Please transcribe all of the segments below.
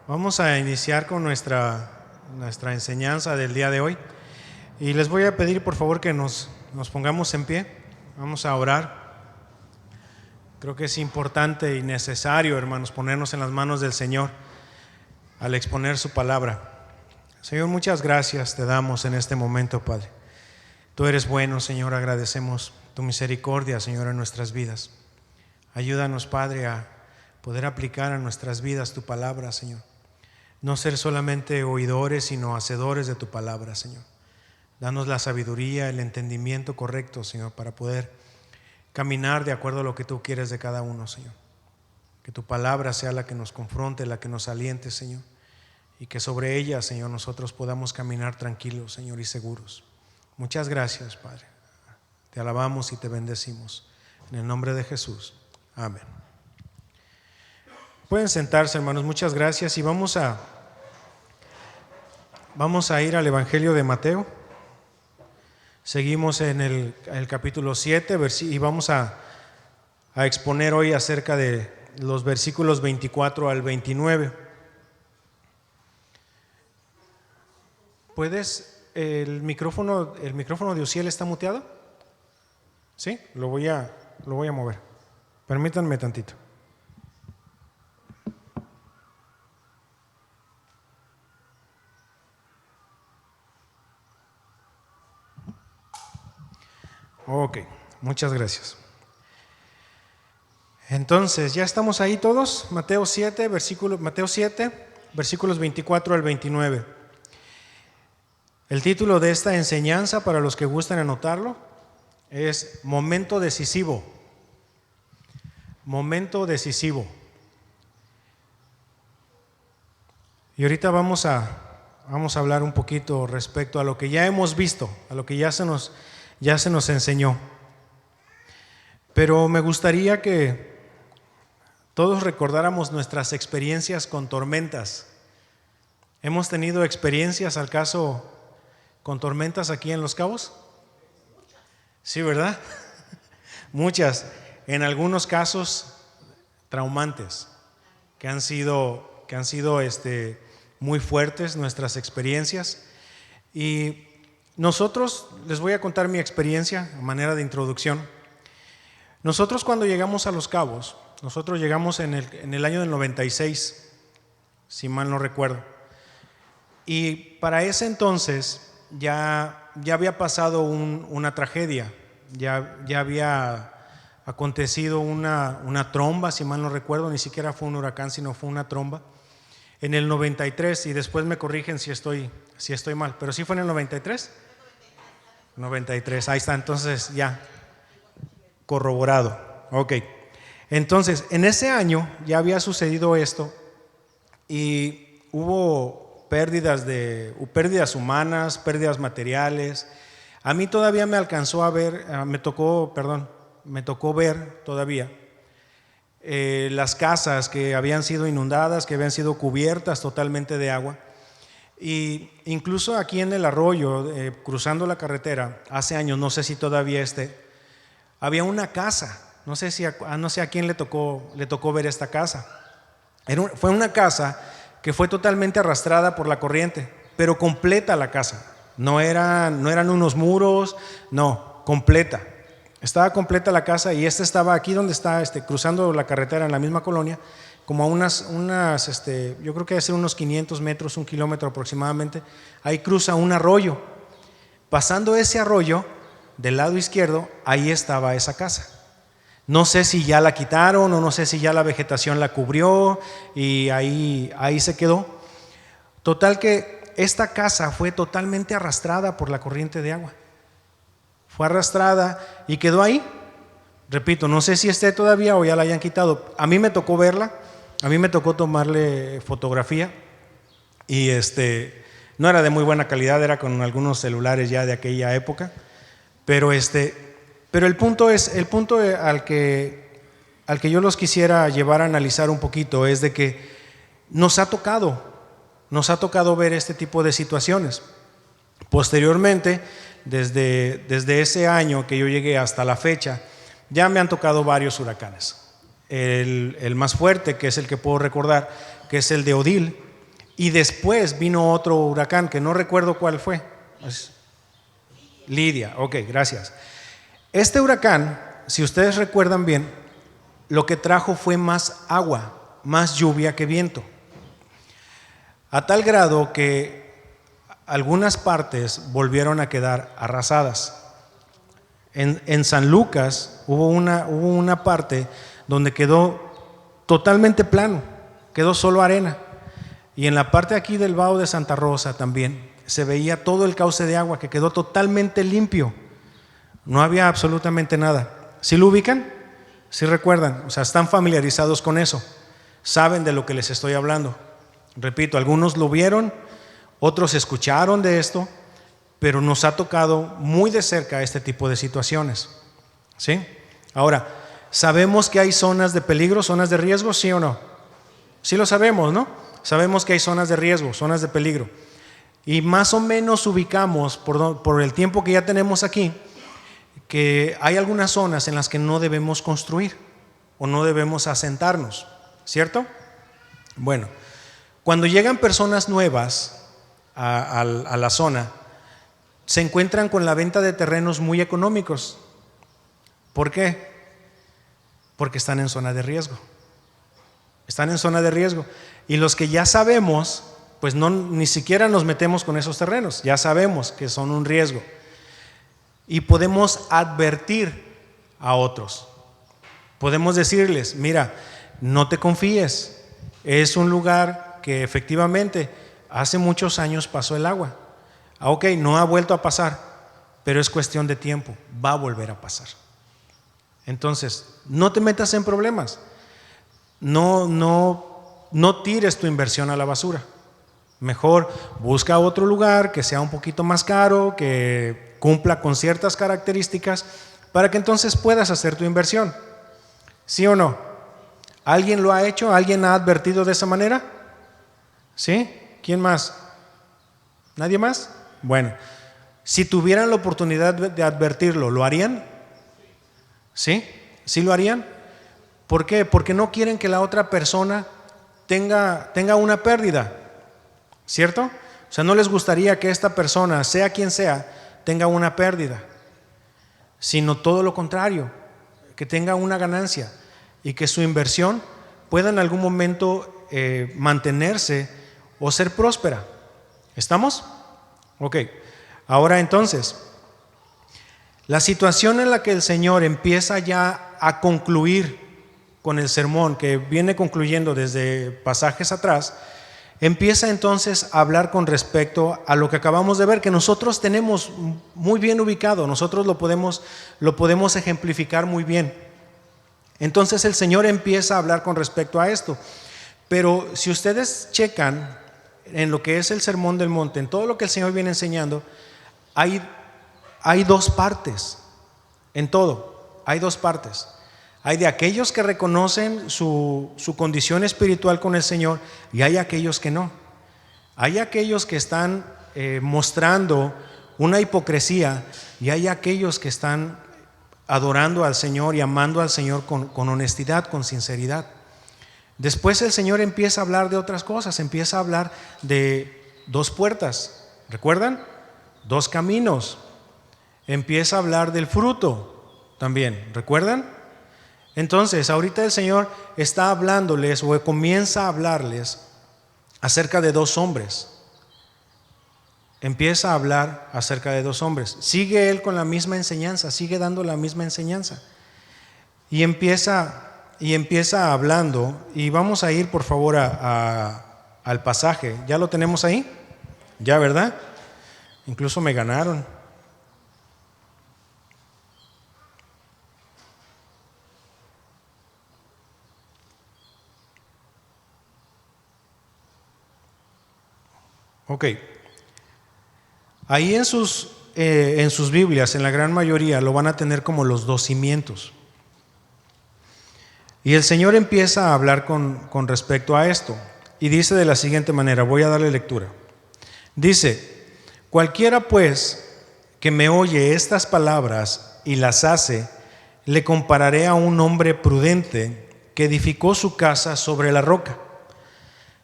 Vamos a iniciar con nuestra enseñanza del día de hoy y les voy a pedir por favor que nos pongamos en pie. Vamos a orar. Creo que es importante y necesario, hermanos, ponernos en las manos del Señor al exponer su palabra. Señor, muchas gracias te damos en este momento, Padre. Tú eres bueno, Señor, agradecemos tu misericordia, Señor, en nuestras vidas. Ayúdanos, Padre, a poder aplicar a nuestras vidas tu palabra, Señor. No ser solamente oidores, sino hacedores de tu palabra, Señor. Danos la sabiduría, el entendimiento correcto, Señor, para poder caminar de acuerdo a lo que tú quieres de cada uno, Señor. Que tu palabra sea la que nos confronte, la que nos aliente, Señor. Y que sobre ella, Señor, nosotros podamos caminar tranquilos, Señor, y seguros. Muchas gracias, Padre. Te alabamos y te bendecimos. En el nombre de Jesús. Amén. Pueden sentarse, hermanos. Muchas gracias. Y vamos a ir al Evangelio de Mateo. Seguimos en el capítulo 7 y vamos a exponer hoy acerca de los versículos 24 al 29. ¿El micrófono de Uciel está muteado? Sí, lo voy a mover. Permítanme tantito. Ok, muchas gracias. Entonces, ¿ya estamos ahí todos? Mateo 7, versículos 24 al 29. El título de esta enseñanza, para los que gustan anotarlo, es Momento decisivo. Momento decisivo. Y ahorita vamos a hablar un poquito respecto a lo que ya hemos visto, a lo que ya se nos enseñó. Pero me gustaría que todos recordáramos nuestras experiencias con tormentas. ¿Hemos tenido experiencias al caso con tormentas aquí en Los Cabos? Sí, ¿verdad? Muchas, en algunos casos traumantes, que han sido muy fuertes nuestras experiencias. Y nosotros, les voy a contar mi experiencia a manera de introducción. Nosotros cuando llegamos a Los Cabos, nosotros llegamos en el año del 96, si mal no recuerdo. Y para ese entonces ya había pasado una tragedia, ya había acontecido una tromba, si mal no recuerdo, ni siquiera fue un huracán, sino fue una tromba. En el 93, y después me corrigen si estoy mal, pero sí fue en el 93. 93, ahí está, entonces ya corroborado. Ok, entonces en ese año ya había sucedido esto y hubo pérdidas humanas, pérdidas materiales. A mí todavía me alcanzó a ver, me tocó ver todavía las casas que habían sido inundadas, que habían sido cubiertas totalmente de agua. Y incluso aquí en el arroyo, cruzando la carretera, hace años, no sé si todavía había una casa, no sé a quién le tocó ver esta casa. Fue una casa que fue totalmente arrastrada por la corriente, pero completa la casa. No eran unos muros, no, completa. Estaba completa la casa y estaba aquí donde está, cruzando la carretera en la misma colonia, como a yo creo que debe ser unos 500 metros, 1 kilómetro aproximadamente. Ahí cruza un arroyo. Pasando ese arroyo, del lado izquierdo, ahí estaba esa casa. No sé si ya la quitaron o no sé si ya la vegetación la cubrió y ahí se quedó. Total que esta casa fue totalmente arrastrada por la corriente de agua. Fue arrastrada y quedó ahí. Repito, no sé si esté todavía o ya la hayan quitado. A mí me tocó verla, a mí me tocó tomarle fotografía y no era de muy buena calidad, era con algunos celulares ya de aquella época. Pero el punto al que yo los quisiera llevar a analizar un poquito es de que nos ha tocado ver este tipo de situaciones. Posteriormente, desde ese año que yo llegué hasta la fecha, ya me han tocado varios huracanes. El más fuerte, que es el que puedo recordar, que es el de Odile, Y después vino otro huracán que no recuerdo cuál fue. Lidia, ok, gracias. Este huracán, si ustedes recuerdan bien, lo que trajo fue más agua, más lluvia que viento. A tal grado que algunas partes volvieron a quedar arrasadas. En San Lucas hubo una parte donde quedó totalmente plano, quedó solo arena. Y en la parte aquí del Valle de Santa Rosa también se veía todo el cauce de agua que quedó totalmente limpio. No había absolutamente nada. ¿Sí lo ubican? ¿Sí recuerdan? O sea, están familiarizados con eso. Saben de lo que les estoy hablando. Repito, algunos lo vieron, otros escucharon de esto, pero nos ha tocado muy de cerca este tipo de situaciones. ¿Sí? Ahora, ¿sabemos que hay zonas de peligro, zonas de riesgo, sí o no? Sí lo sabemos, ¿no? Sabemos que hay zonas de riesgo, zonas de peligro. Y más o menos ubicamos, por el tiempo que ya tenemos aquí, que hay algunas zonas en las que no debemos construir o no debemos asentarnos, ¿cierto? Bueno, cuando llegan personas nuevas a la zona, se encuentran con la venta de terrenos muy económicos. ¿Por qué? Porque están en zona de riesgo. Están en zona de riesgo. Y los que ya sabemos, pues ni siquiera nos metemos con esos terrenos. Ya sabemos que son un riesgo. Y podemos advertir a otros. Podemos decirles, mira, no te confíes. Es un lugar que efectivamente hace muchos años pasó el agua. Ok, no ha vuelto a pasar, pero es cuestión de tiempo. Va a volver a pasar. Entonces, no te metas en problemas. No tires tu inversión a la basura. Mejor busca otro lugar que sea un poquito más caro, que cumpla con ciertas características, para que entonces puedas hacer tu inversión. ¿Sí o no? ¿Alguien lo ha hecho? ¿Alguien ha advertido de esa manera? ¿Sí? ¿Quién más? ¿Nadie más? Bueno, si tuvieran la oportunidad de advertirlo, ¿lo harían? ¿Sí? ¿Sí lo harían? ¿Por qué? Porque no quieren que la otra persona tenga una pérdida, ¿cierto? O sea, no les gustaría que esta persona, sea quien sea, tenga una pérdida, sino todo lo contrario, que tenga una ganancia y que su inversión pueda en algún momento mantenerse o ser próspera. ¿Estamos? Ok. Ahora entonces, la situación en la que el Señor empieza ya a concluir con el sermón que viene concluyendo desde pasajes atrás, empieza entonces a hablar con respecto a lo que acabamos de ver, que nosotros tenemos muy bien ubicado, nosotros lo podemos ejemplificar muy bien. Entonces el Señor empieza a hablar con respecto a esto. Pero si ustedes checan en lo que es el Sermón del Monte, en todo lo que el Señor viene enseñando, hay dos partes. En todo, hay dos partes. Hay de aquellos que reconocen su condición espiritual con el Señor y hay aquellos que no. Hay aquellos que están mostrando una hipocresía y hay aquellos que están adorando al Señor y amando al Señor con honestidad, con sinceridad. Después el Señor empieza a hablar de otras cosas, empieza a hablar de dos puertas, ¿recuerdan? Dos caminos. Empieza a hablar del fruto también, ¿recuerdan? Entonces, ahorita el Señor está hablándoles o comienza a hablarles acerca de dos hombres. Empieza a hablar acerca de dos hombres. Sigue Él con la misma enseñanza, sigue dando la misma enseñanza. Y empieza hablando, y vamos a ir por favor al pasaje. ¿Ya lo tenemos ahí? ¿Ya, verdad? Incluso me ganaron. Ok. Ahí en sus Biblias, en la gran mayoría, lo van a tener como los dos cimientos. Y el Señor empieza a hablar con respecto a esto. Y dice de la siguiente manera, voy a darle lectura. Dice, cualquiera pues que me oye estas palabras y las hace, le compararé a un hombre prudente que edificó su casa sobre la roca.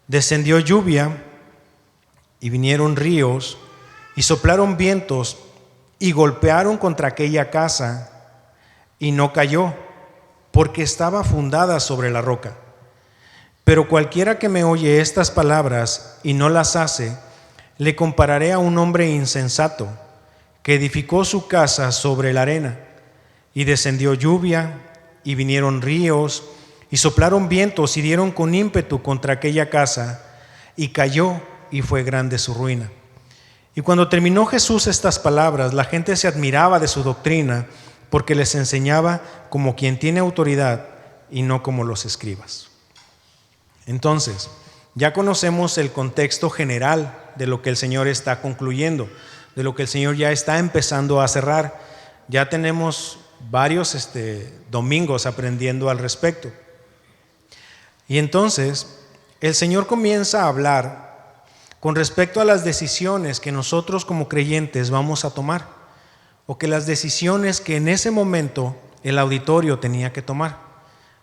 Descendió lluvia y vinieron ríos, y soplaron vientos, y golpearon contra aquella casa, y no cayó, porque estaba fundada sobre la roca. Pero cualquiera que me oye estas palabras y no las hace, le compararé a un hombre insensato que edificó su casa sobre la arena, y descendió lluvia, y vinieron ríos, y soplaron vientos, y dieron con ímpetu contra aquella casa, y cayó, y fue grande su ruina. Y cuando terminó Jesús estas palabras, la gente se admiraba de su doctrina, porque les enseñaba como quien tiene autoridad y no como los escribas. Entonces, ya conocemos el contexto general de lo que el Señor está concluyendo, de lo que el Señor ya está empezando a cerrar. Ya tenemos varios domingos aprendiendo al respecto. Y entonces, el Señor comienza a hablar con respecto a las decisiones que nosotros como creyentes vamos a tomar, o que las decisiones que en ese momento el auditorio tenía que tomar.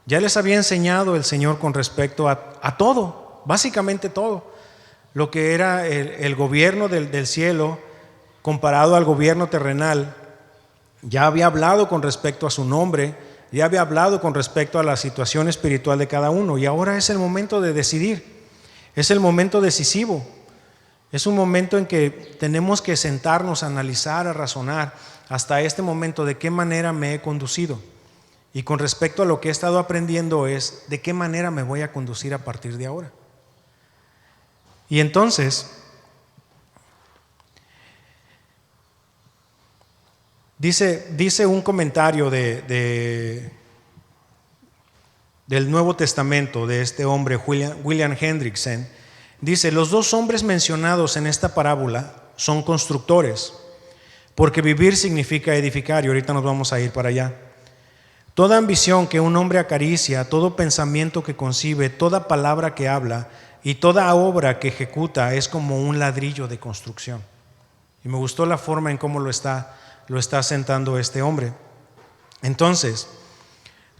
Ya les había enseñado el Señor con respecto a todo, básicamente todo, lo que era el gobierno del cielo comparado al gobierno terrenal. Ya había hablado con respecto a su nombre, ya había hablado con respecto a la situación espiritual de cada uno, y ahora es el momento de decidir, es el momento decisivo, es un momento en que tenemos que sentarnos, a analizar, a razonar hasta este momento de qué manera me he conducido, y con respecto a lo que he estado aprendiendo es de qué manera me voy a conducir a partir de ahora. Y entonces dice un comentario del Nuevo Testamento de este hombre William Hendrickson. Dice: los dos hombres mencionados en esta parábola son constructores, porque vivir significa edificar, y ahorita nos vamos a ir para allá. Toda ambición que un hombre acaricia, todo pensamiento que concibe, toda palabra que habla y toda obra que ejecuta es como un ladrillo de construcción. Y me gustó la forma en cómo lo está sentando este hombre. Entonces,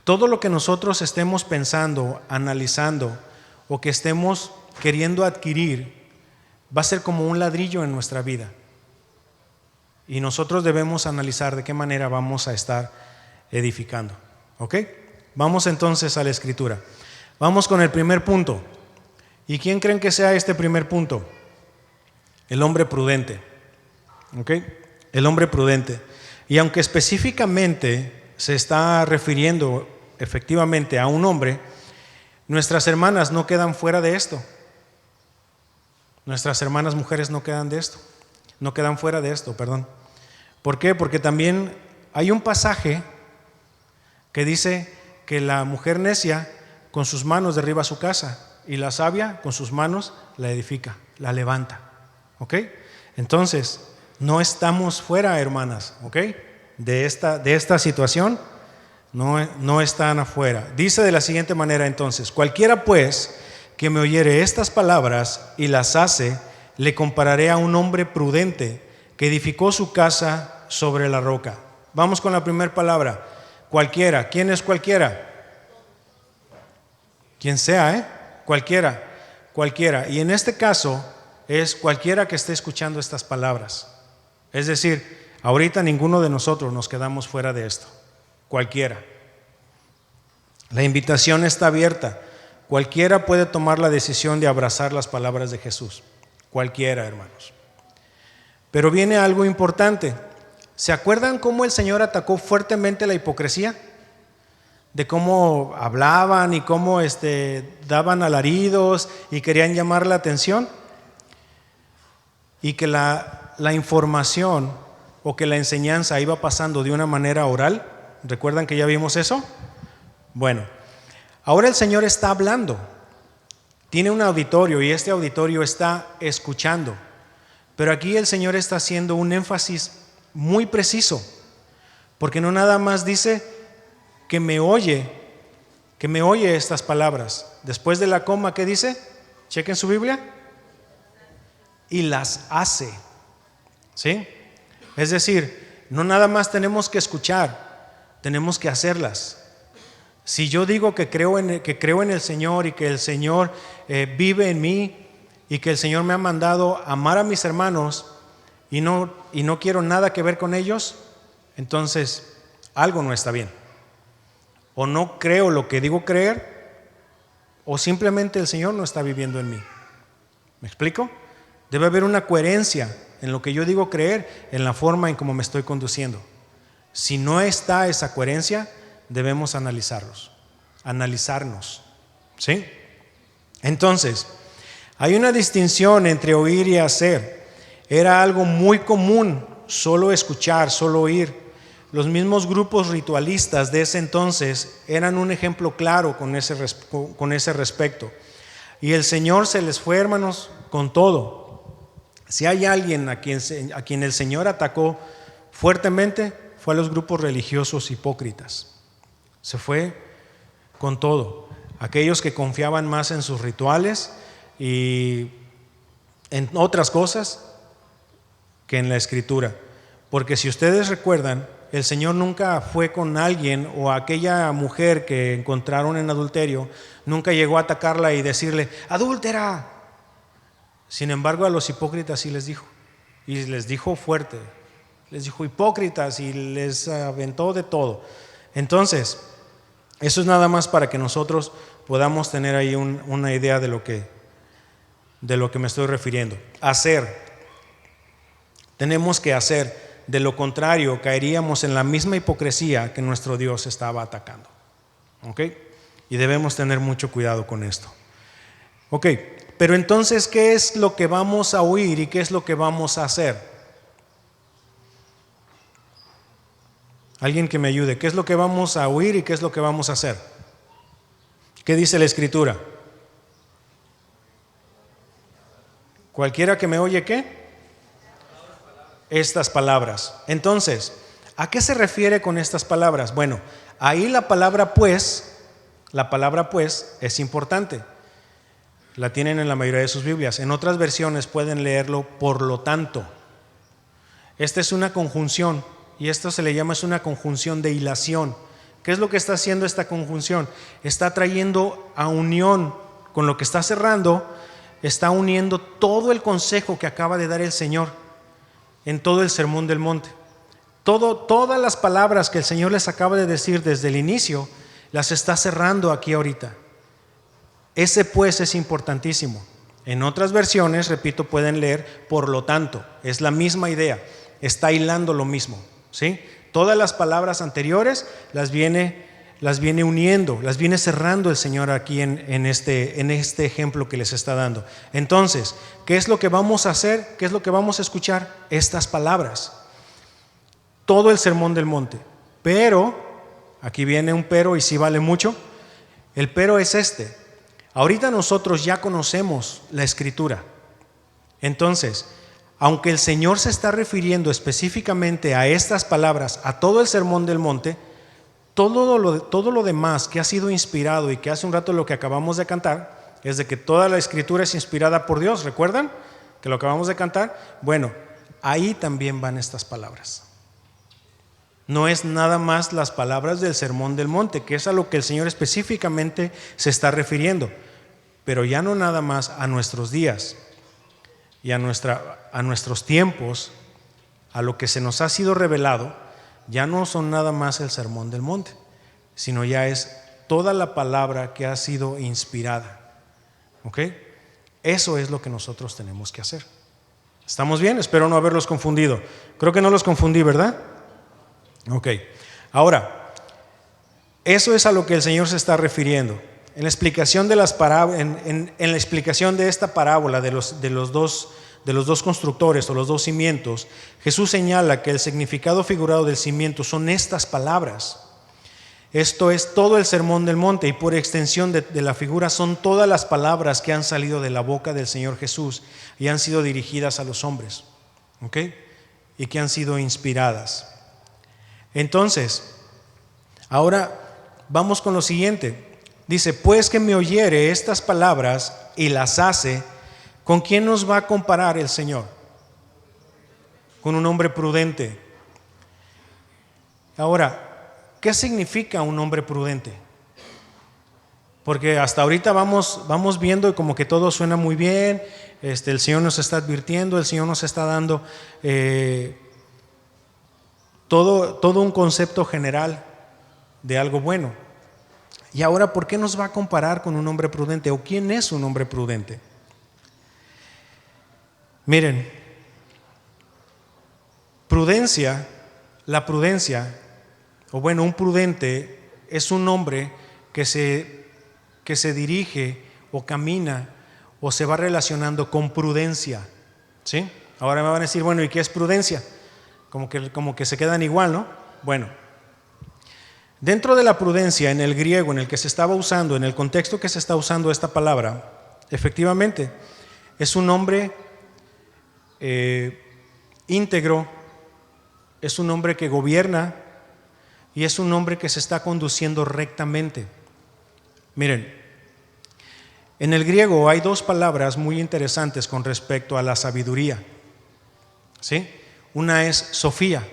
todo lo que nosotros estemos pensando, analizando o que estemos queriendo adquirir va a ser como un ladrillo en nuestra vida. Y nosotros debemos analizar de qué manera vamos a estar edificando. ¿Ok? Vamos entonces a la Escritura. Vamos con el primer punto. ¿Y quién creen que sea este primer punto? El hombre prudente. ¿Ok? El hombre prudente. Y aunque específicamente se está refiriendo efectivamente a un hombre, nuestras hermanas no quedan fuera de esto. Nuestras hermanas mujeres no quedan fuera de esto, perdón. ¿Por qué? Porque también hay un pasaje que dice que la mujer necia con sus manos derriba su casa y la sabia con sus manos la edifica, la levanta. ¿Ok? Entonces, no estamos fuera, hermanas, ¿ok? De esta situación, no están afuera. Dice de la siguiente manera entonces: cualquiera pues que me oyere estas palabras y las hace, le compararé a un hombre prudente que edificó su casa sobre la roca. Vamos con la primera palabra. Cualquiera. ¿Quién es cualquiera? Quien sea, cualquiera. Y en este caso es cualquiera que esté escuchando estas palabras. Es decir, ahorita ninguno de nosotros nos quedamos fuera de esto. Cualquiera. La invitación está abierta. Cualquiera puede tomar la decisión de abrazar las palabras de Jesús. Cualquiera, hermanos. Pero viene algo importante. ¿Se acuerdan cómo el Señor atacó fuertemente la hipocresía? De cómo hablaban y cómo daban alaridos y querían llamar la atención. Y que la información o que la enseñanza iba pasando de una manera oral. ¿Recuerdan que ya vimos eso? Bueno, ahora el Señor está hablando. Tiene un auditorio y este auditorio está escuchando. Pero aquí el Señor está haciendo un énfasis muy preciso, porque no nada más dice que me oye estas palabras. Después de la coma, ¿qué dice? Chequen su Biblia. Y las hace. ¿Sí? Es decir, no nada más tenemos que escuchar, tenemos que hacerlas. Si yo digo que creo en el Señor y que el Señor vive en mí, y que el Señor me ha mandado amar a mis hermanos y no quiero nada que ver con ellos, entonces algo no está bien. O no creo lo que digo creer, o simplemente el Señor no está viviendo en mí. ¿Me explico? Debe haber una coherencia en lo que yo digo creer, en la forma en cómo me estoy conduciendo. Si no está esa coherencia, debemos analizarnos. ¿Sí? Entonces, hay una distinción entre oír y hacer. Era algo muy común solo escuchar, solo oír. Los mismos grupos ritualistas de ese entonces eran un ejemplo claro con ese respecto. Y el Señor se les fue, hermanos, con todo. Si hay alguien a quien el Señor atacó fuertemente, fue a los grupos religiosos hipócritas. Se fue con todo. Aquellos que confiaban más en sus rituales y en otras cosas que en la Escritura. Porque si ustedes recuerdan, el Señor nunca fue con alguien, o aquella mujer que encontraron en adulterio, nunca llegó a atacarla y decirle: adúltera. Sin embargo, a los hipócritas sí les dijo, y les dijo fuerte, les dijo hipócritas y les aventó de todo. Entonces, eso es nada más para que nosotros podamos tener ahí una idea de lo que me estoy refiriendo. Hacer, tenemos que hacer. De lo contrario, caeríamos en la misma hipocresía que nuestro Dios estaba atacando. ¿Ok? Y debemos tener mucho cuidado con esto. Ok, pero entonces, ¿qué es lo que vamos a oír y qué es lo que vamos a hacer? Alguien que me ayude. ¿Qué es lo que vamos a oír y qué es lo que vamos a hacer? ¿Qué dice la Escritura? Cualquiera que me oye, ¿qué? Estas palabras. Entonces, ¿a qué se refiere con estas palabras? Bueno, ahí la palabra pues es importante. La tienen en la mayoría de sus Biblias. En otras versiones pueden leerlo por lo tanto. Esta es una conjunción, y esto se le llama, es una conjunción de hilación. ¿Qué es lo que está haciendo esta conjunción? Está trayendo a unión con lo que está cerrando, está uniendo todo el consejo que acaba de dar el Señor en todo el Sermón del Monte. Todas las palabras que el Señor les acaba de decir desde el inicio, las está cerrando aquí ahorita. Ese pues es importantísimo. En otras versiones, repito, pueden leer por lo tanto. Es la misma idea, está hilando lo mismo, ¿sí? Todas las palabras anteriores las viene uniendo, las viene cerrando el Señor aquí en este ejemplo que les está dando. Entonces, ¿qué es lo que vamos a hacer? ¿Qué es lo que vamos a escuchar? Estas palabras. Todo el Sermón del Monte. Pero, aquí viene un pero y sí vale mucho. El pero es este. Ahorita nosotros ya conocemos la Escritura. Entonces, aunque el Señor se está refiriendo específicamente a estas palabras, a todo el Sermón del Monte, todo lo demás que ha sido inspirado y que hace un rato lo que acabamos de cantar, es de que toda la Escritura es inspirada por Dios. ¿Recuerdan que lo acabamos de cantar? Bueno, ahí también van estas palabras. No es nada más las palabras del Sermón del Monte, que es a lo que el Señor específicamente se está refiriendo, pero ya no nada más a nuestros días y a nuestros tiempos, a lo que se nos ha sido revelado. Ya no son nada más el Sermón del Monte, sino ya es toda la palabra que ha sido inspirada. ¿Ok? Eso es lo que nosotros tenemos que hacer. ¿Estamos bien? Espero no haberlos confundido. Creo que no los confundí, ¿verdad? Ok. Ahora, eso es a lo que el Señor se está refiriendo. En la explicación de en la explicación de esta parábola de los dos constructores o los dos cimientos, Jesús señala que el significado figurado del cimiento son estas palabras. Esto es todo el Sermón del Monte, y por extensión de la figura son todas las palabras que han salido de la boca del Señor Jesús y han sido dirigidas a los hombres, ¿ok? Y que han sido inspiradas. Entonces, ahora vamos con lo siguiente. Dice: pues que me oyere estas palabras y las hace, ¿con quién nos va a comparar el Señor? Con un hombre prudente. Ahora, ¿qué significa un hombre prudente? Porque hasta ahorita vamos viendo como que todo suena muy bien, el Señor nos está advirtiendo, el Señor nos está dando todo un concepto general de algo bueno. Y ahora, ¿por qué nos va a comparar con un hombre prudente? ¿O quién es un hombre prudente? Miren, la prudencia, o bueno, un prudente es un hombre que se dirige o camina o se va relacionando con prudencia, ¿sí? Ahora me van a decir, bueno, ¿y qué es prudencia? Como que se quedan igual, ¿no? Bueno, dentro de la prudencia, en el griego en el que se estaba usando, en el contexto que se está usando esta palabra, efectivamente, es un hombre íntegro, es un hombre que gobierna y es un hombre que se está conduciendo rectamente. Miren, en el griego hay dos palabras muy interesantes con respecto a la sabiduría, ¿sí? Una es sofía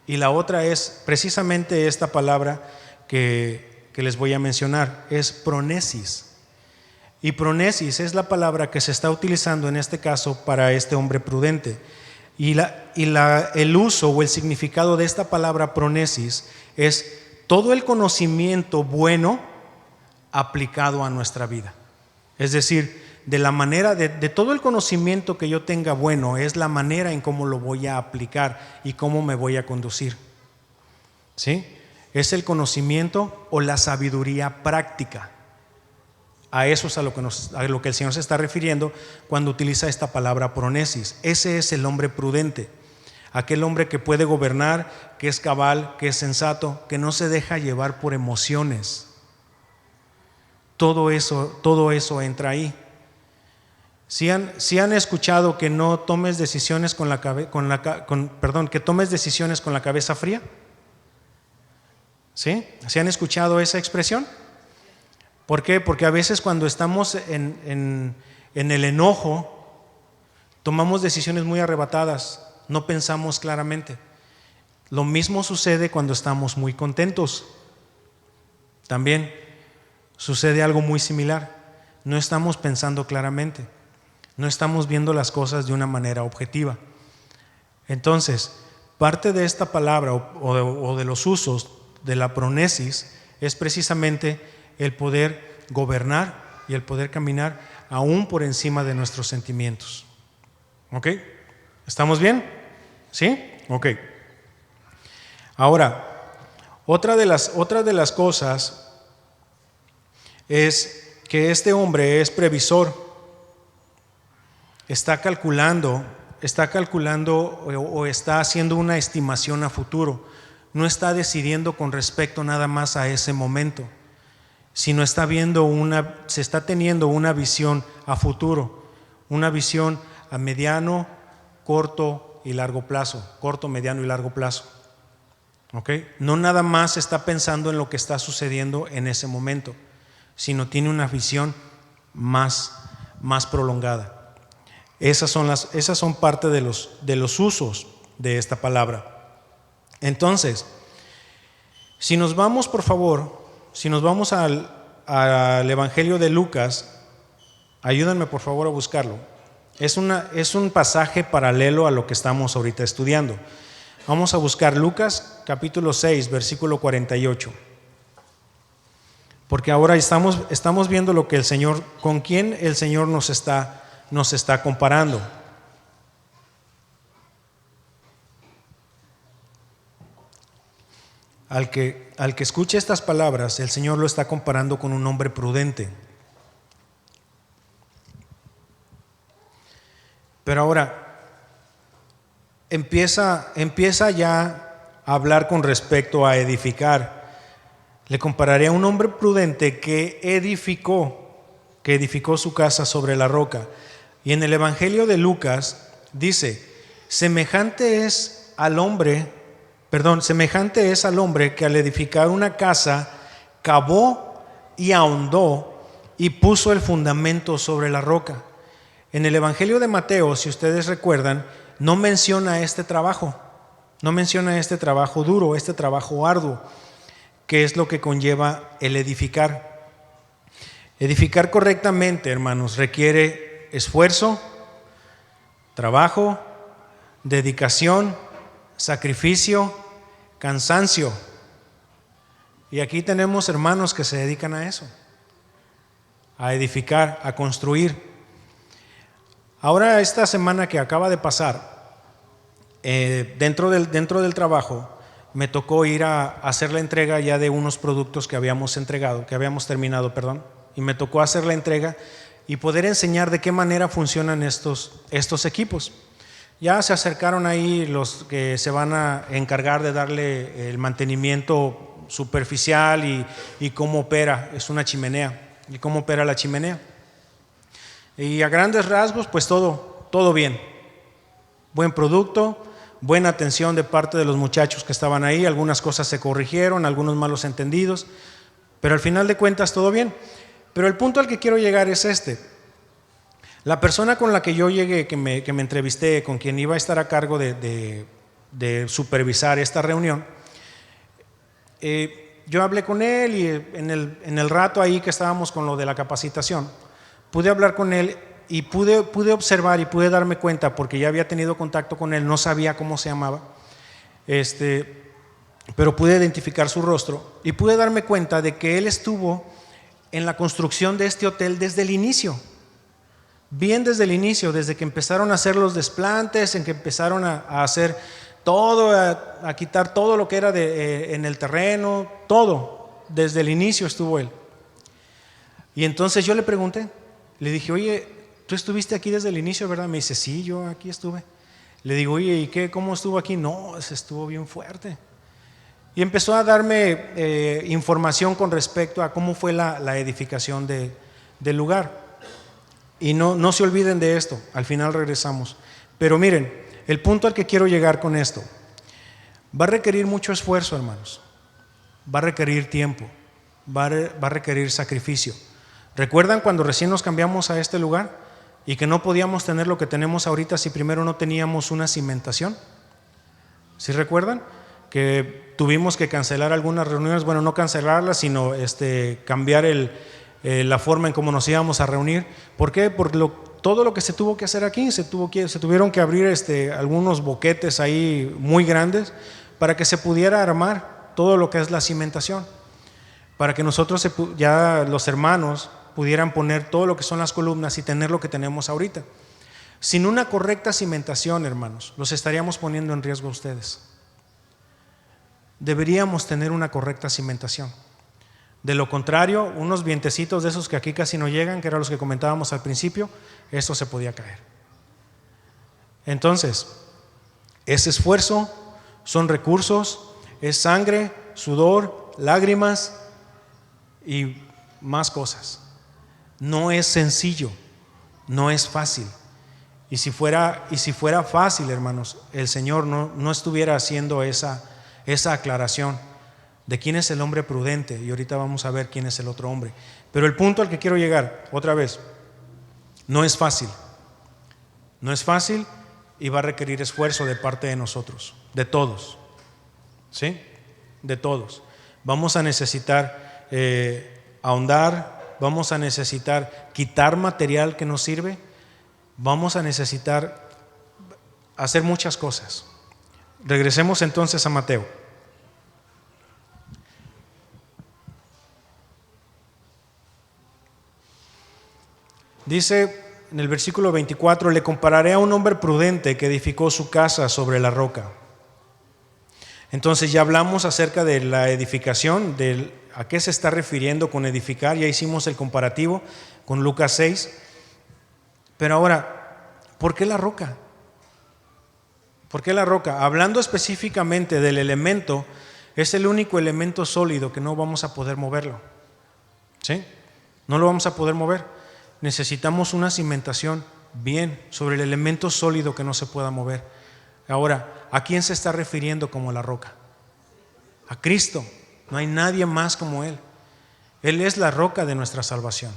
y la otra es precisamente esta palabra que les voy a mencionar, es pronesis. Y pronesis es la palabra que se está utilizando en este caso para este hombre prudente. Y el uso o el significado de esta palabra pronesis es todo el conocimiento bueno aplicado a nuestra vida. Es decir, de la manera de todo el conocimiento que yo tenga bueno, es la manera en cómo lo voy a aplicar y cómo me voy a conducir, ¿sí? Es el conocimiento o la sabiduría práctica. A eso es a lo que el Señor se está refiriendo cuando utiliza esta palabra pronesis. Ese es el hombre prudente, aquel hombre que puede gobernar, que es cabal, que es sensato, que no se deja llevar por emociones. Todo eso entra ahí. Si han escuchado que no tomes decisiones que tomes decisiones con la cabeza fría, ¿sí? ¿Sí han escuchado esa expresión? ¿Por qué? Porque a veces cuando estamos en el enojo, tomamos decisiones muy arrebatadas, no pensamos claramente. Lo mismo sucede cuando estamos muy contentos. También sucede algo muy similar. No estamos pensando claramente, no estamos viendo las cosas de una manera objetiva. Entonces, parte de esta palabra o de los usos de la pronesis es precisamente el poder gobernar y el poder caminar aún por encima de nuestros sentimientos. ¿Ok? ¿Estamos bien? ¿Sí? Ok. Ahora, otra de las cosas es que este hombre es previsor, está calculando o está haciendo una estimación a futuro, no está decidiendo con respecto nada más a ese momento, sino se está teniendo una visión a futuro, una visión a mediano, corto y largo plazo, corto, mediano y largo plazo. ¿Ok? No nada más está pensando en lo que está sucediendo en ese momento, sino tiene una visión más prolongada. Esas son parte de los usos de esta palabra. Entonces, si nos vamos, por favor, al Evangelio de Lucas, ayúdenme por favor a buscarlo. Es un pasaje paralelo a lo que estamos ahorita estudiando. Vamos a buscar Lucas capítulo 6, versículo 48. Porque ahora estamos viendo lo que con quién el Señor nos está comparando. Al que escuche estas palabras, el Señor lo está comparando con un hombre prudente. Pero ahora empieza ya a hablar con respecto a edificar. Le compararé a un hombre prudente que edificó su casa sobre la roca. Y en el Evangelio de Lucas dice, semejante es al hombre que al edificar una casa cavó y ahondó y puso el fundamento sobre la roca. En el Evangelio de Mateo, si ustedes recuerdan, no menciona este trabajo duro, este trabajo arduo, que es lo que conlleva el edificar. Edificar correctamente, hermanos, requiere esfuerzo, trabajo, dedicación, sacrificio, cansancio. Y aquí tenemos hermanos que se dedican a eso, a edificar, a construir. Ahora, esta semana que acaba de pasar, dentro del trabajo, me tocó ir a hacer la entrega ya de unos productos que habíamos terminado, y me tocó hacer la entrega y poder enseñar de qué manera funcionan estos equipos. Ya se acercaron ahí los que se van a encargar de darle el mantenimiento superficial y cómo opera, es una chimenea, y cómo opera la chimenea. Y a grandes rasgos, pues todo bien. Buen producto, buena atención de parte de los muchachos que estaban ahí, algunas cosas se corrigieron, algunos malos entendidos, pero al final de cuentas todo bien. Pero el punto al que quiero llegar es este. La persona con la que yo llegué, que me entrevisté, con quien iba a estar a cargo de supervisar esta reunión, yo hablé con él y en el rato ahí que estábamos con lo de la capacitación, pude hablar con él y pude observar y pude darme cuenta, porque ya había tenido contacto con él, no sabía cómo se llamaba, pero pude identificar su rostro y pude darme cuenta de que él estuvo en la construcción de este hotel desde el inicio. Bien desde el inicio, desde que empezaron a hacer los desplantes, en que empezaron a hacer todo, a quitar todo lo que era en el terreno, todo, desde el inicio estuvo él. Y entonces yo le pregunté, le dije, oye, ¿tú estuviste aquí desde el inicio, verdad? Me dice, sí, yo aquí estuve. Le digo, oye, ¿y qué? ¿Cómo estuvo aquí? No, estuvo bien fuerte. Y empezó a darme información con respecto a cómo fue la edificación del lugar. Y no se olviden de esto, al final regresamos. Pero miren, el punto al que quiero llegar con esto, va a requerir mucho esfuerzo, hermanos. Va a requerir tiempo, va a requerir sacrificio. ¿Recuerdan cuando recién nos cambiamos a este lugar y que no podíamos tener lo que tenemos ahorita si primero no teníamos una cimentación? ¿Sí recuerdan? Que tuvimos que cancelar algunas reuniones, bueno, no cancelarlas, sino cambiar la forma en cómo nos íbamos a reunir. ¿Por qué? Porque todo lo que se tuvo que hacer aquí, se tuvieron que abrir algunos boquetes ahí muy grandes para que se pudiera armar todo lo que es la cimentación, para que nosotros ya los hermanos pudieran poner todo lo que son las columnas y tener lo que tenemos ahorita. Sin una correcta cimentación, hermanos, los estaríamos poniendo en riesgo a ustedes. Deberíamos tener una correcta cimentación. De lo contrario, unos vientecitos de esos que aquí casi no llegan, que eran los que comentábamos al principio, esto se podía caer. Entonces, es esfuerzo, son recursos, es sangre, sudor, lágrimas y más cosas. No es sencillo, no es fácil. Y si fuera fácil, hermanos, el Señor no estuviera haciendo esa aclaración de quién es el hombre prudente, y ahorita vamos a ver quién es el otro hombre. Pero el punto al que quiero llegar, otra vez, no es fácil. No es fácil y va a requerir esfuerzo de parte de nosotros, de todos. ¿Sí? De todos. Vamos a necesitar ahondar, vamos a necesitar quitar material que nos sirve, vamos a necesitar hacer muchas cosas. Regresemos entonces a Mateo. Dice en el versículo 24, le compararé a un hombre prudente que edificó su casa sobre la roca. Entonces ya hablamos acerca de la edificación, a qué se está refiriendo con edificar, ya hicimos el comparativo con Lucas 6. Pero ahora, ¿por qué la roca? ¿Por qué la roca? Hablando específicamente del elemento, es el único elemento sólido que no vamos a poder moverlo. ¿Sí? No lo vamos a poder mover. Necesitamos una cimentación bien sobre el elemento sólido que no se pueda mover. Ahora, ¿a quién se está refiriendo como la roca? A Cristo. No hay nadie más como Él. Él es la roca de nuestra salvación.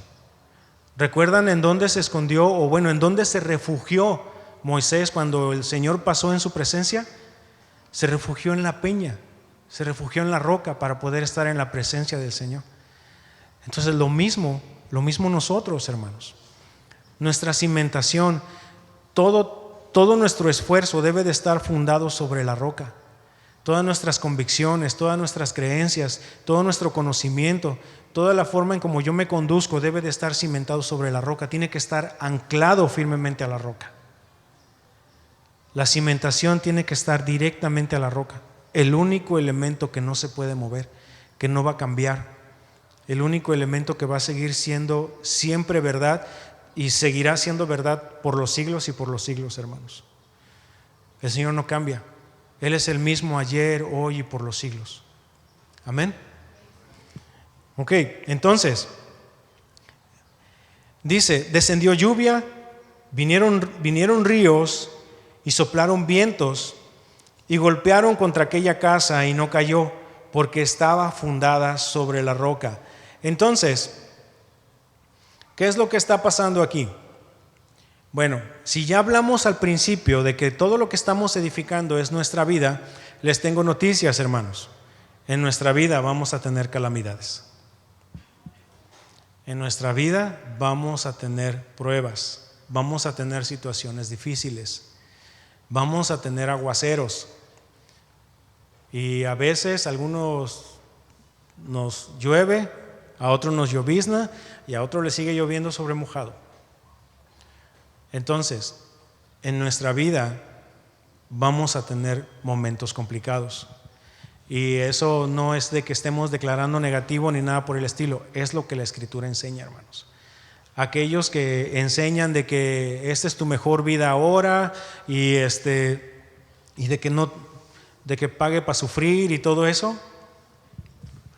¿Recuerdan en dónde se escondió, o bueno, en dónde se refugió Moisés cuando el Señor pasó en su presencia? Se refugió en la peña, se refugió en la roca para poder estar en la presencia del Señor. Entonces lo mismo Lo mismo nosotros, hermanos. Nuestra cimentación, todo nuestro esfuerzo debe de estar fundado sobre la roca. Todas nuestras convicciones, todas nuestras creencias, todo nuestro conocimiento, toda la forma en como yo me conduzco debe de estar cimentado sobre la roca. Tiene que estar anclado firmemente a la roca. La cimentación tiene que estar directamente a la roca. El único elemento que no se puede mover, que no va a cambiar. El único elemento que va a seguir siendo siempre verdad y seguirá siendo verdad por los siglos y por los siglos, hermanos. El Señor no cambia. Él es el mismo ayer, hoy y por los siglos. Amén. Ok, entonces, dice, descendió lluvia, vinieron ríos y soplaron vientos y golpearon contra aquella casa y no cayó, porque estaba fundada sobre la roca. Entonces, ¿qué es lo que está pasando aquí? Bueno, si ya hablamos al principio de que todo lo que estamos edificando es nuestra vida, les tengo noticias, hermanos. En nuestra vida vamos a tener calamidades. En nuestra vida vamos a tener pruebas, vamos a tener situaciones difíciles, vamos a tener aguaceros. Y a veces a algunos nos llueve, a otros nos llovizna y a otros le sigue lloviendo sobre mojado. Entonces, en nuestra vida vamos a tener momentos complicados. Y eso no es de que estemos declarando negativo ni nada por el estilo, es lo que la Escritura enseña, hermanos. Aquellos que enseñan de que esta es tu mejor vida ahora y de que pague para sufrir y todo eso,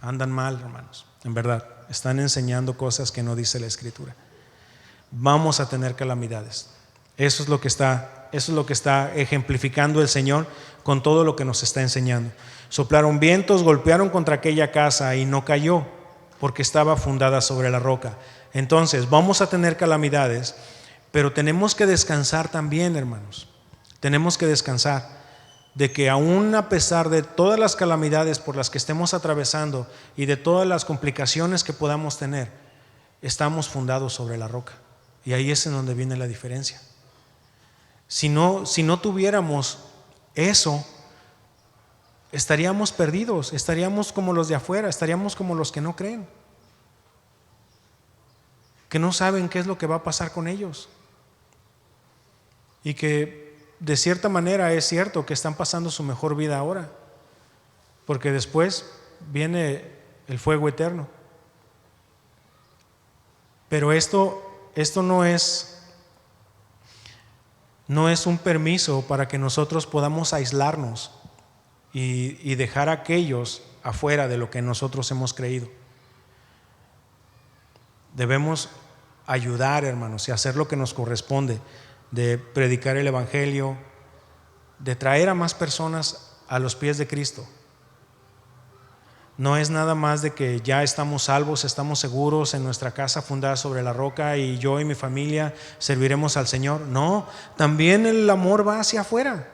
andan mal, hermanos. En verdad, están enseñando cosas que no dice la Escritura. Vamos a tener calamidades. Eso es lo que está ejemplificando el Señor con todo lo que nos está enseñando. Soplaron vientos, golpearon contra aquella casa y no cayó, porque estaba fundada sobre la roca. Entonces, vamos a tener calamidades, pero tenemos que descansar también, hermanos. Tenemos que descansar de que aún a pesar de todas las calamidades por las que estemos atravesando y de todas las complicaciones que podamos tener, estamos fundados sobre la roca. Y ahí es en donde viene la diferencia. Si no tuviéramos eso, estaríamos perdidos, estaríamos como los de afuera, estaríamos como los que no creen, que no saben qué es lo que va a pasar con ellos. Y que de cierta manera es cierto que están pasando su mejor vida ahora, porque después viene el fuego eterno. Pero esto no es un permiso para que nosotros podamos aislarnos y dejar a aquellos afuera de lo que nosotros hemos creído. Debemos ayudar, hermanos, y hacer lo que nos corresponde, de predicar el Evangelio, de traer a más personas a los pies de Cristo. No es nada más de que ya estamos salvos, estamos seguros en nuestra casa fundada sobre la roca y yo y mi familia serviremos al Señor. No, también el amor va hacia afuera.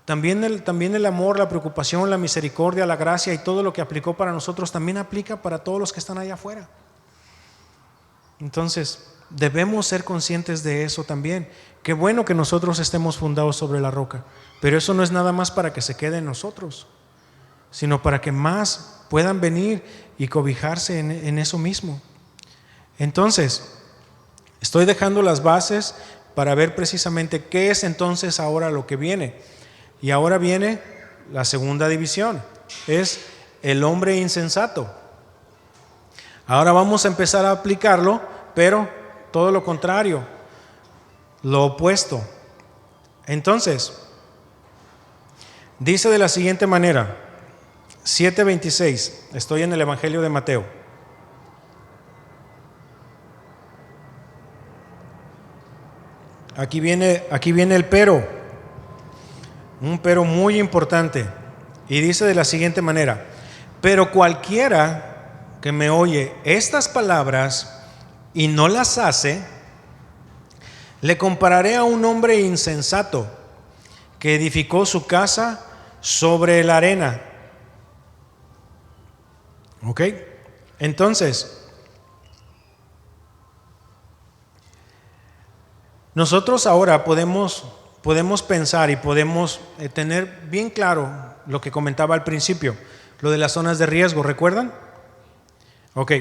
También el amor, la preocupación, la misericordia, la gracia y todo lo que aplicó para nosotros también aplica para todos los que están allá afuera. Entonces, debemos ser conscientes de eso también. Qué bueno que nosotros estemos fundados sobre la roca, pero eso no es nada más para que se quede en nosotros, sino para que más puedan venir y cobijarse en eso mismo. Entonces, estoy dejando las bases para ver precisamente qué es entonces ahora lo que viene. Y ahora viene la segunda división, es el hombre insensato. Ahora vamos a empezar a aplicarlo, pero todo lo contrario, lo opuesto. Entonces, dice de la siguiente manera, 7:26, estoy en el Evangelio de Mateo. Aquí viene el pero, un pero muy importante, y dice de la siguiente manera: pero cualquiera que me oye estas palabras y no las hace, le compararé a un hombre insensato que edificó su casa sobre la arena. ¿Ok? Entonces, Nosotros ahora podemos pensar y podemos tener bien claro lo que comentaba al principio, lo de las zonas de riesgo, ¿recuerdan? Ok.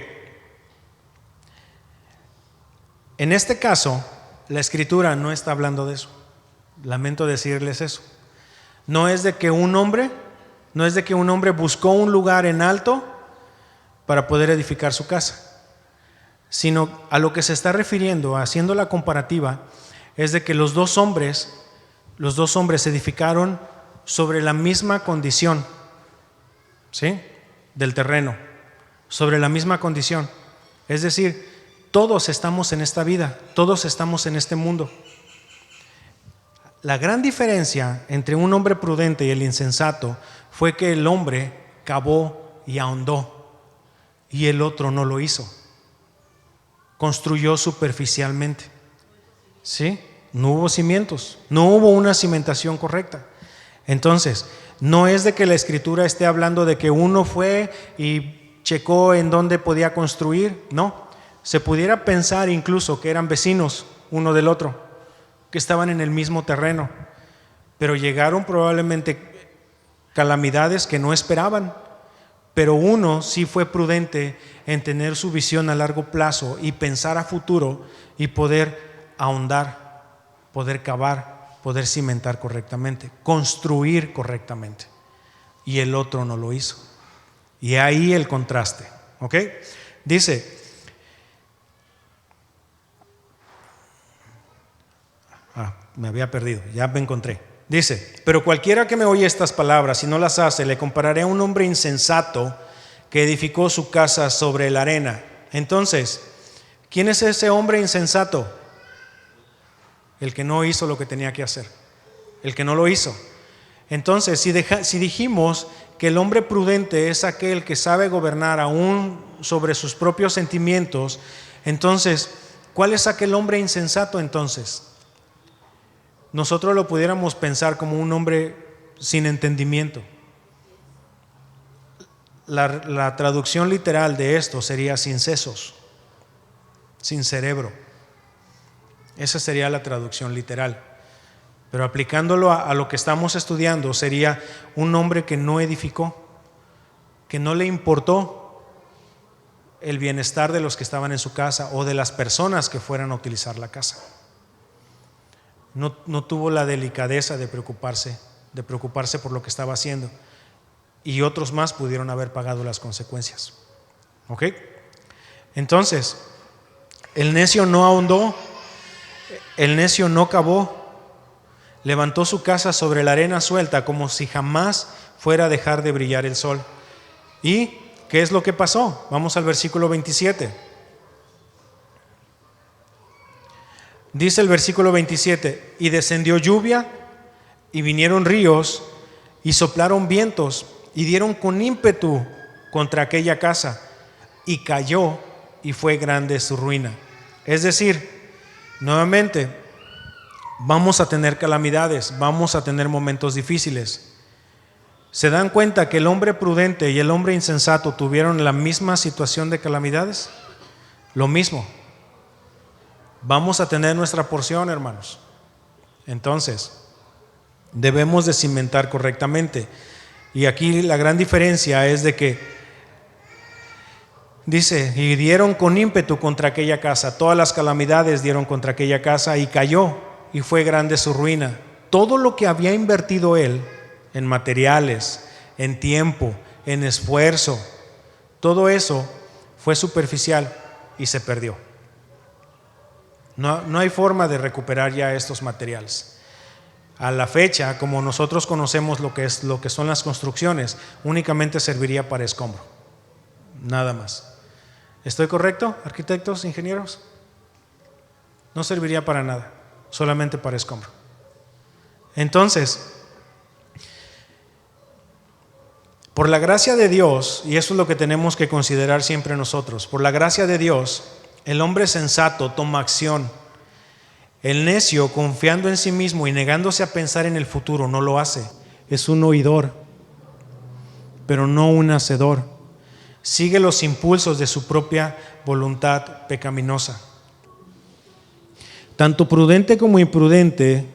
En este caso, la Escritura no está hablando de eso. Lamento decirles eso. No es de que un hombre buscó un lugar en alto para poder edificar su casa, sino a lo que se está refiriendo, haciendo la comparativa, es de que los dos hombres edificaron sobre la misma condición, ¿sí?, del terreno, sobre la misma condición. Es decir, todos estamos en esta vida, todos estamos en este mundo. La gran diferencia entre un hombre prudente y el insensato fue que el hombre cavó y ahondó y el otro no lo hizo. Construyó superficialmente, ¿sí? No hubo cimientos, no hubo una cimentación correcta. Entonces, no es de que la Escritura esté hablando de que uno fue y checó en dónde podía construir. No, se pudiera pensar incluso que eran vecinos uno del otro, que estaban en el mismo terreno, pero llegaron probablemente calamidades que no esperaban. Pero uno sí fue prudente en tener su visión a largo plazo y pensar a futuro y poder ahondar, poder cavar, poder cimentar correctamente, construir correctamente. Y el otro no lo hizo. Y ahí el contraste, ¿ok? Dice, me había perdido, ya me encontré. Dice, pero cualquiera que me oye estas palabras y no las hace, le compararé a un hombre insensato que edificó su casa sobre la arena. Entonces, ¿quién es ese hombre insensato? El que no hizo lo que tenía que hacer, el que no lo hizo. Entonces, si dijimos que el hombre prudente es aquel que sabe gobernar aún sobre sus propios sentimientos, entonces, ¿cuál es aquel hombre insensato entonces? Nosotros lo pudiéramos pensar como un hombre sin entendimiento. La traducción literal de esto sería sin sesos, sin cerebro. Esa sería la traducción literal. Pero aplicándolo a lo que estamos estudiando, sería un hombre que no edificó, que no le importó el bienestar de los que estaban en su casa o de las personas que fueran a utilizar la casa. No tuvo la delicadeza de preocuparse por lo que estaba haciendo, y otros más pudieron haber pagado las consecuencias. ¿Ok? Entonces, el necio no ahondó, el necio no cavó, levantó su casa sobre la arena suelta como si jamás fuera a dejar de brillar el sol. ¿Y qué es lo que pasó? Vamos al versículo 27. Dice el versículo 27, y descendió lluvia, y vinieron ríos, y soplaron vientos, y dieron con ímpetu contra aquella casa, y cayó, y fue grande su ruina. Es decir, nuevamente, vamos a tener calamidades, vamos a tener momentos difíciles. ¿Se dan cuenta que el hombre prudente y el hombre insensato tuvieron la misma situación de calamidades? Lo mismo. Vamos a tener nuestra porción, hermanos. Entonces, debemos de cimentar correctamente. Y aquí la gran diferencia es de que dice, y dieron con ímpetu contra aquella casa. Todas las calamidades dieron contra aquella casa, y cayó, y fue grande su ruina. Todo lo que había invertido él en materiales, en tiempo, en esfuerzo, todo eso fue superficial y se perdió. No hay forma de recuperar ya estos materiales. A la fecha, como nosotros conocemos lo que son las construcciones, únicamente serviría para escombro, nada más. ¿Estoy correcto, arquitectos, ingenieros? No serviría para nada, solamente para escombro. Entonces, por la gracia de Dios, y eso es lo que tenemos que considerar siempre nosotros, por la gracia de Dios, el hombre sensato toma acción. El necio, confiando en sí mismo y negándose a pensar en el futuro, no lo hace. Es un oidor, pero no un hacedor. Sigue los impulsos de su propia voluntad pecaminosa. Tanto prudente como imprudente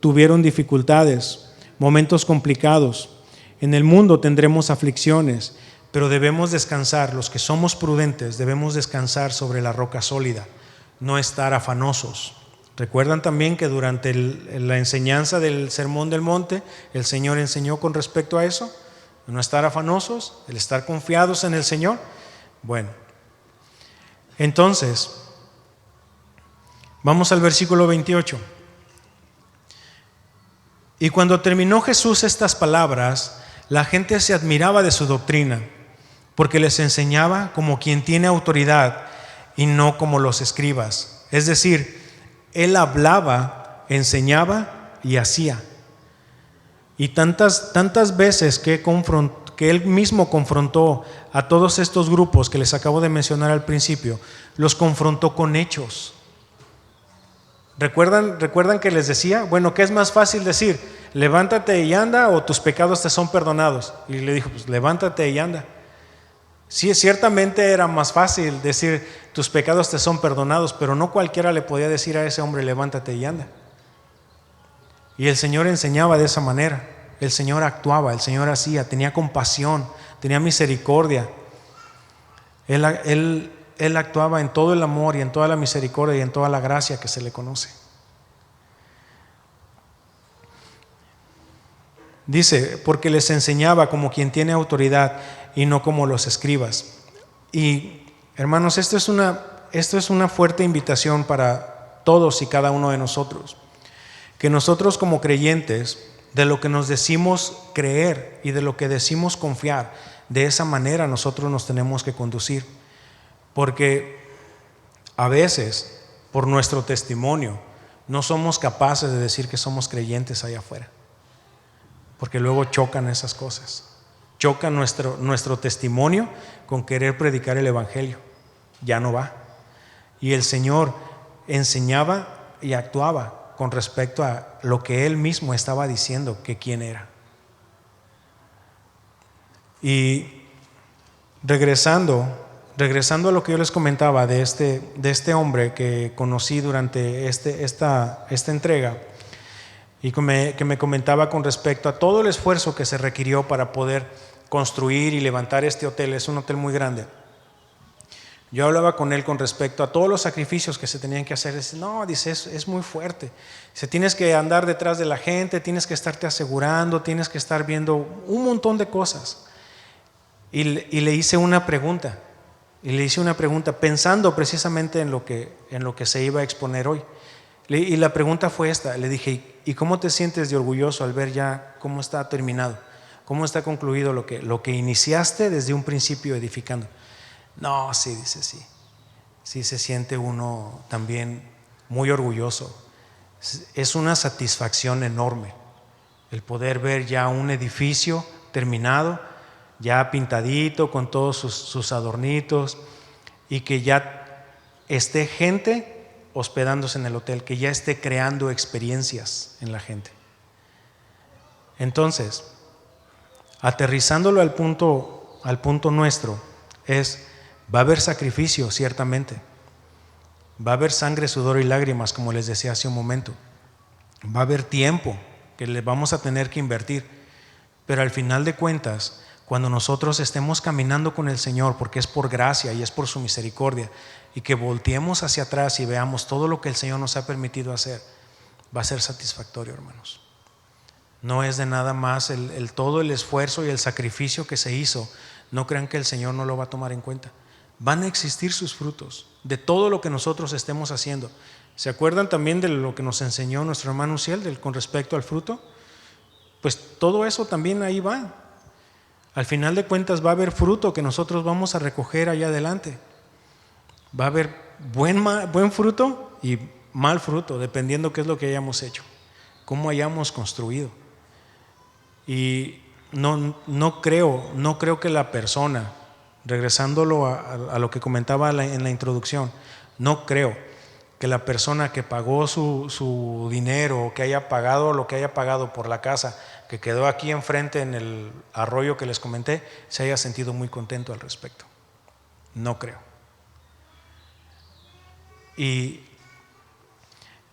tuvieron dificultades, momentos complicados. En el mundo tendremos aflicciones, pero debemos descansar. Los que somos prudentes debemos descansar sobre la roca sólida, no estar afanosos. Recuerdan también que durante la enseñanza del Sermón del Monte, el Señor enseñó con respecto a eso, no estar afanosos, el estar confiados en el Señor. Bueno, entonces, vamos al versículo 28. Y cuando terminó Jesús estas palabras, la gente se admiraba de su doctrina, porque les enseñaba como quien tiene autoridad y no como los escribas. Es decir, Él hablaba, enseñaba y hacía. Y tantas veces que Él mismo confrontó a todos estos grupos que les acabo de mencionar al principio, los confrontó con hechos. ¿Recuerdan que les decía? Bueno, ¿qué es más fácil decir? Levántate y anda, o tus pecados te son perdonados. Y le dijo, pues levántate y anda. Sí, ciertamente era más fácil decir, tus pecados te son perdonados, pero no cualquiera le podía decir a ese hombre, levántate y anda. Y el Señor enseñaba de esa manera. El Señor actuaba, el Señor hacía, tenía compasión, tenía misericordia. Él actuaba en todo el amor y en toda la misericordia y en toda la gracia que se le conoce. Dice, porque les enseñaba como quien tiene autoridad y no como los escribas. Y hermanos, esto es una fuerte invitación para todos y cada uno de nosotros. Que nosotros como creyentes, de lo que nos decimos creer y de lo que decimos confiar, de esa manera nosotros nos tenemos que conducir. Porque a veces, por nuestro testimonio, no somos capaces de decir que somos creyentes allá afuera. Porque luego chocan esas cosas. Choca nuestro testimonio con querer predicar el Evangelio. Ya no va. Y el Señor enseñaba y actuaba con respecto a lo que Él mismo estaba diciendo que quién era. Y regresando a lo que yo les comentaba de este hombre que conocí durante esta entrega, y que me comentaba con respecto a todo el esfuerzo que se requirió para poder construir y levantar este hotel. Es un hotel muy grande. Yo hablaba con él con respecto a todos los sacrificios que se tenían que hacer. Dice, no, dice, es muy fuerte. Dice, tienes que andar detrás de la gente, tienes que estarte asegurando, tienes que estar viendo un montón de cosas. Y le hice una pregunta. Pensando precisamente en lo que se iba a exponer hoy. Y la pregunta fue esta. Le dije, ¿y cómo te sientes de orgulloso al ver ya cómo está terminado? ¿Cómo está concluido lo que iniciaste desde un principio edificando? No, sí, dice, sí. Sí se siente uno también muy orgulloso. Es una satisfacción enorme el poder ver ya un edificio terminado, ya pintadito con todos sus adornitos, y que ya esté gente hospedándose en el hotel, que ya esté creando experiencias en la gente. Entonces, aterrizándolo al punto nuestro, va a haber sacrificio, ciertamente. Va a haber sangre, sudor y lágrimas, como les decía hace un momento. Va a haber tiempo que le vamos a tener que invertir. Pero al final de cuentas, cuando nosotros estemos caminando con el Señor, porque es por gracia y es por su misericordia, y que volteemos hacia atrás y veamos todo lo que el Señor nos ha permitido hacer, va a ser satisfactorio, hermanos. No es de nada más todo el esfuerzo y el sacrificio que se hizo. No crean que el Señor no lo va a tomar en cuenta. Van a existir sus frutos de todo lo que nosotros estemos haciendo. ¿Se acuerdan también de lo que nos enseñó nuestro hermano Uciel con respecto al fruto? Pues todo eso también ahí va. Al final de cuentas va a haber fruto que nosotros vamos a recoger allá adelante. Va a haber buen fruto y mal fruto, dependiendo qué es lo que hayamos hecho, cómo hayamos construido. Y no creo que la persona, regresándolo a lo que comentaba en la introducción, no creo que la persona que pagó su dinero, o que haya pagado lo que haya pagado por la casa que quedó aquí enfrente en el arroyo que les comenté, se haya sentido muy contento al respecto. No creo. Y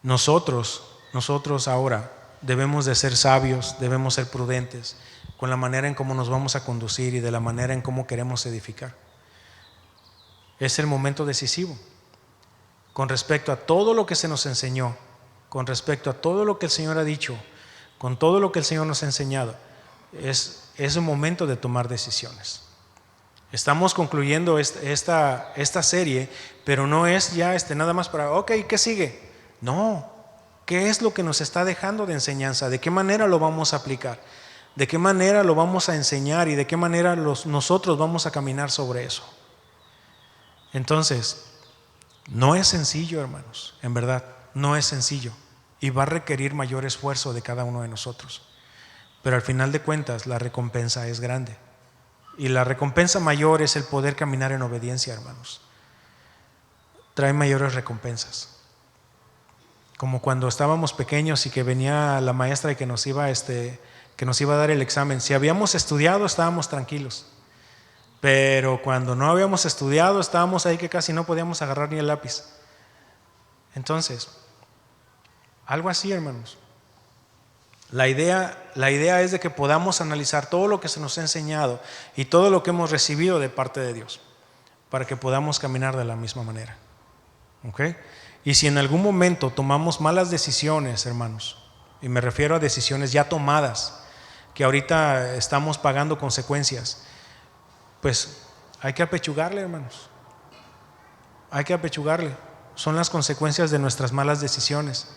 Nosotros ahora debemos de ser sabios, debemos ser prudentes con la manera en cómo nos vamos a conducir y de la manera en cómo queremos edificar. Es el momento decisivo con respecto a todo lo que se nos enseñó, con respecto a todo lo que el Señor ha dicho, con todo lo que el Señor nos ha enseñado. Es un momento de tomar decisiones. Estamos concluyendo esta serie, pero no es ya nada más para, ok, ¿qué sigue? No, ¿qué es lo que nos está dejando de enseñanza? ¿De qué manera lo vamos a aplicar? ¿De qué manera lo vamos a enseñar y de qué manera nosotros vamos a caminar sobre eso? Entonces, no es sencillo, hermanos, en verdad, no es sencillo y va a requerir mayor esfuerzo de cada uno de nosotros. Pero al final de cuentas, la recompensa es grande. Y la recompensa mayor es el poder caminar en obediencia, hermanos. Trae mayores recompensas. Como cuando estábamos pequeños y que venía la maestra y que nos iba a dar el examen. Si habíamos estudiado, estábamos tranquilos. Pero cuando no habíamos estudiado, estábamos ahí que casi no podíamos agarrar ni el lápiz. Entonces, algo así, hermanos. La idea es de que podamos analizar todo lo que se nos ha enseñado y todo lo que hemos recibido de parte de Dios, para que podamos caminar de la misma manera. ¿Ok? Y si en algún momento tomamos malas decisiones, hermanos, y me refiero a decisiones ya tomadas, que ahorita estamos pagando consecuencias, pues hay que apechugarle, hermanos. Hay que apechugarle. Son las consecuencias de nuestras malas decisiones.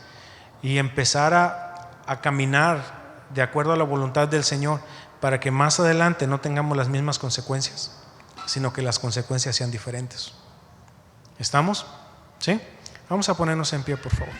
Y empezar a caminar de acuerdo a la voluntad del Señor, para que más adelante no tengamos las mismas consecuencias, sino que las consecuencias sean diferentes. ¿Estamos? ¿Sí? Vamos a ponernos en pie, por favor.